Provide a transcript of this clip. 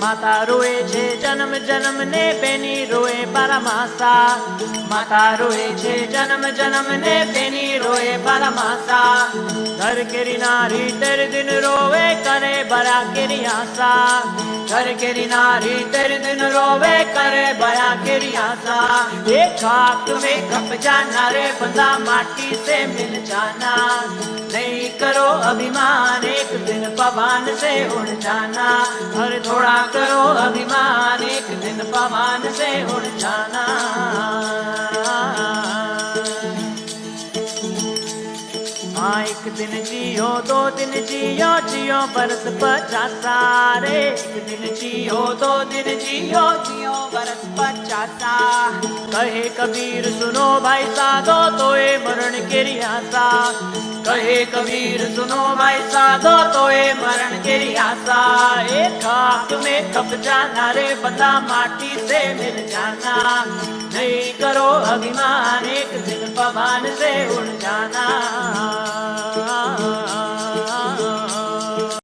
माता रोए छे जन्म जन्म ने बेनी रोए परमासा। माता रोए छे जन्म जन्म ने बेनी रोए परमासा। घर केरी नारी तेरे दिन रोवे करे बड़ा केरी आशा। घर केरी नारी तेरे दिन रोवे करे बड़ा केरी आशा। एक खाक में कप जाना रे बंदा माटी से मिल जाना। नहीं करो अभिमान एक दिन पवन से उड़ जाना। हर थोड़ा करो अभिमान एक दिन पवन से उड़ जाना। हाँ एक दिन जियो दो दिन जियो जियो बरस 50 रे। एक दिन जियो दो दिन जियो जियो बरस 50। कहे कबीर सुनो भाई साधो तो ये मरण केरी आशा। कहे कबीर सुनो भाई साधो तो ये मरण केरी आशा। एक खाक में कब जाना रे बंदा माटी से मिल जाना। नहीं करो अभिमान एक दिन पवन से उड़ जाना।